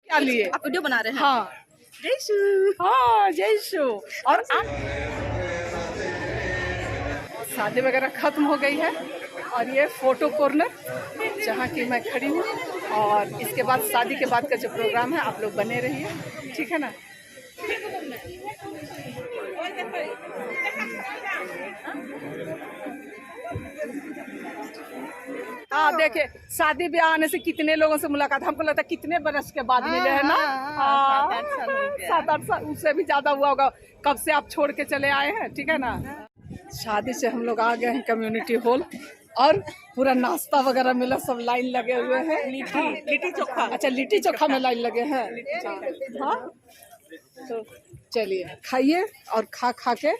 क्या लिए? आप वीडियो बना रहे हैं? हाँ जयशु। हाँ जयशु। और शादी वगैरह खत्म हो गई है और ये फोटो कॉर्नर जहाँ की मैं खड़ी हूँ। और इसके बाद शादी के बाद का जो प्रोग्राम है आप लोग बने रहिए, ठीक है ना। हाँ देखिए, शादी ब्याह आने से कितने लोगों से मुलाकात, हमको लगता है कितने बरस के बाद मिले हैं ना। 7-8 साल, उससे भी ज्यादा हुआ होगा। कब से आप छोड़ के चले आए हैं, ठीक है ना। शादी से हम लोग आ गए हैं कम्युनिटी हॉल और पूरा नाश्ता वगैरह मिला, सब लाइन लगे हुए हैं। लिट्टी चोखा। अच्छा, लिट्टी चोखा में लाइन लगे हैं। हाँ तो चलिए खाइए और खा के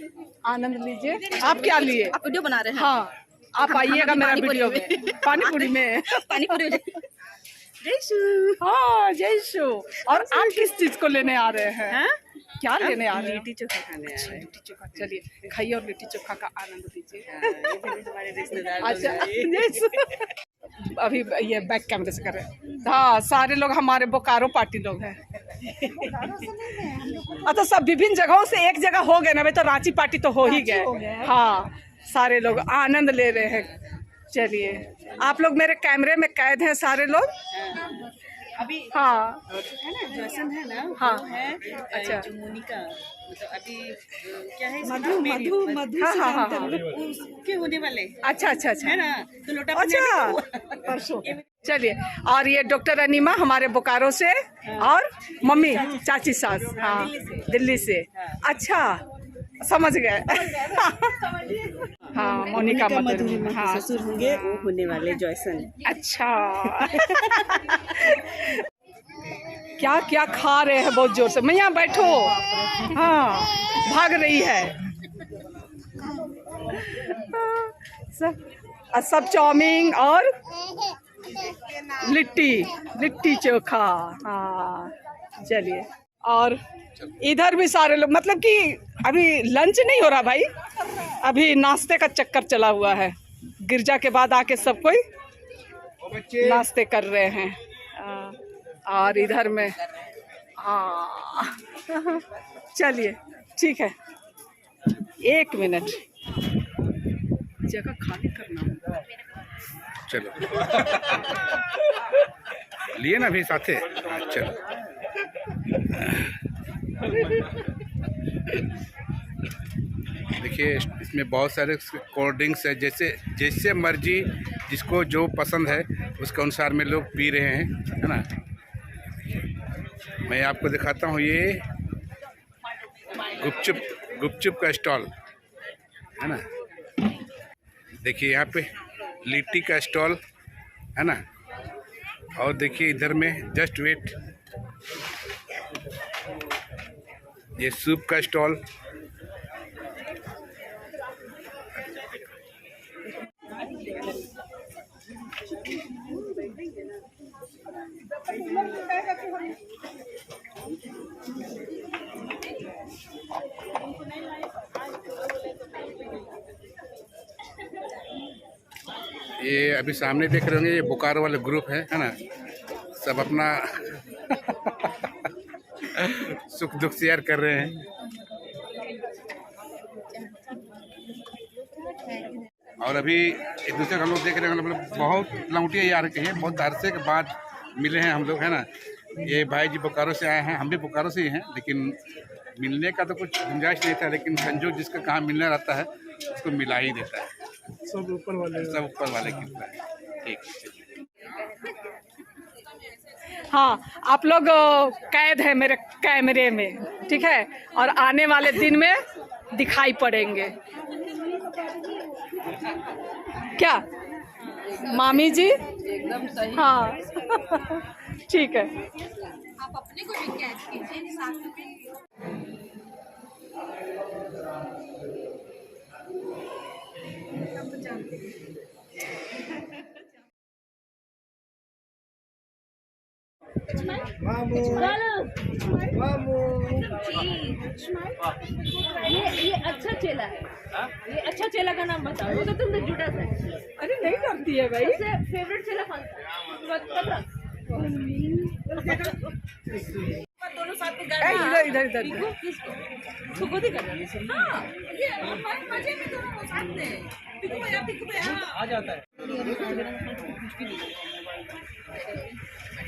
आनंद लीजिए। आप क्या लिए? आप वीडियो बना रहे हैं? हाँ आप आइएगा मेरा वीडियो में। पानीपुरी में। पानीपुरी। जयशु। हाँ जयशु। और आप किस चीज को लेने आ रहे हैं? क्या लेने आ रहे हैं? लिट्टी चोखा खाने आए हैं। लिट्टी चोखा, चलिए खाइए और लिट्टी चोखा का आनंद लीजिए। हमारे रिश्तेदार। अच्छा अभी ये बैक कैमरे से कर रहे हैं। हाँ सारे लोग हमारे बोकारो पार्टी लोग हैं। अच्छा सब विभिन्न जगहों से एक जगह हो गए ना भाई, तो रांची पार्टी तो हो ही गए। हाँ सारे लोग आनंद ले रहे हैं। चलिए आप लोग मेरे कैमरे में कैद हैं सारे लोग अभी। हाँ है ना, जॉयसन है ना। हाँ वो है। अच्छा मोनिका, मतलब अभी क्या है, मधु। हाँ उसके होने वाले। अच्छा है ना, तो लोटा अच्छा परसों। चलिए और ये डॉक्टर अनीमा हमारे बोकारो से, और मम्मी चाची सास, हाँ दिल्ली से। अच्छा समझ गए। हाँ मोनिका मधुर। हाँ ससुर होंगे, वो होने वाले जॉयसन। अच्छा। क्या क्या खा रहे हैं बहुत जोर से। मैया बैठो। हाँ भाग रही है। सब चाउमीन और लिट्टी चोखा। हाँ चलिए। और इधर भी सारे लोग, मतलब कि अभी लंच नहीं हो रहा भाई, अभी नाश्ते का चक्कर चला हुआ है। गिरजा के बाद आके सब कोई नाश्ते कर रहे हैं। और इधर में हाँ चलिए ठीक है, 1 मिनट जगह खाली करना। चलो लिए ना भी साथे। चलो देखिए इसमें बहुत सारे कोल्ड ड्रिंक्स है, जैसे मर्जी जिसको जो पसंद है उसके अनुसार में लोग पी रहे हैं, है ना। मैं आपको दिखाता हूँ, ये गुपचुप का स्टॉल है ना। देखिए यहाँ पे लिट्टी का स्टॉल है ना। और देखिए इधर में जस्ट वेट, ये सूप का स्टॉल। ये अभी सामने देख रहे होंगे, ये बोकारो वाले ग्रुप है ना। सब अपना सुख दुख शेयर कर रहे हैं। और अभी एक दूसरे को हम लोग देख रहे हैं, मतलब बहुत लौटिया यार कहिए, बहुत अरसे के बाद मिले हैं हम लोग, है ना। ये भाई जी बोकारो से आए हैं, हम भी बोकारो से ही हैं, लेकिन मिलने का तो कुछ गुंजाइश नहीं था, लेकिन संजोग जिसका कहाँ मिलना रहता है उसको मिला ही देता है। सब ऊपर वाले की कृपा है। ठीक है। हाँ आप लोग कैद है मेरे कैमरे में, ठीक है, और आने वाले दिन में दिखाई पड़ेंगे। क्या मामी जी? एकदम सही। हाँ ठीक है। आप अपने को भी कैद कीजिए साथ में। मामू मामू ये अच्छा चेला है। ये अच्छा चेला का नाम बताओ। वो तो तुमने जुटा था। अरे नहीं करती है भाई। फेवरेट चेला कौन सा? दोनों साथ में ए, इधर इधर इधर किसको किसको उसको गोदी कर रही है हाँ ये मजे में दोनों साथ में पिक पे हाँ आ जाता है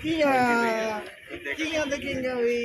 किया देखेंगे अभी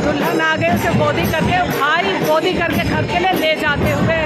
दुल्हन आगे से गोदी करके भाई गोदी करके घर के लिए ले जाते हुए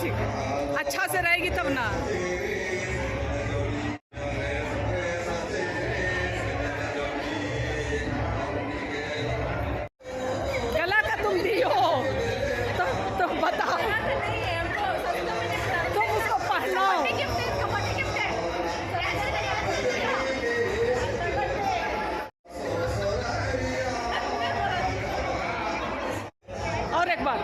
ठीक है, अच्छा से रहेगी तब ना। गला का तुम दी हो तो बताओ, नहीं है हमको सस्ता में नहीं पड़ा। तुम उसको पहनाओ। गिफ्ट है, इसका बर्थडे गिफ्ट है। और एक बार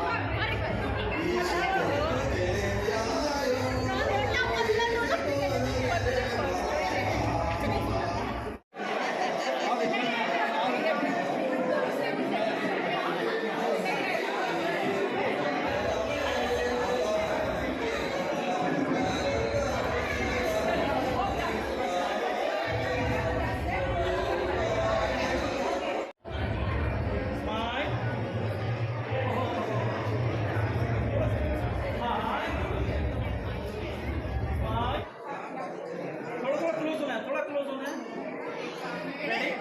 थोड़ा क्लोज होना है, थोड़ा क्लोज होना है। रेडी?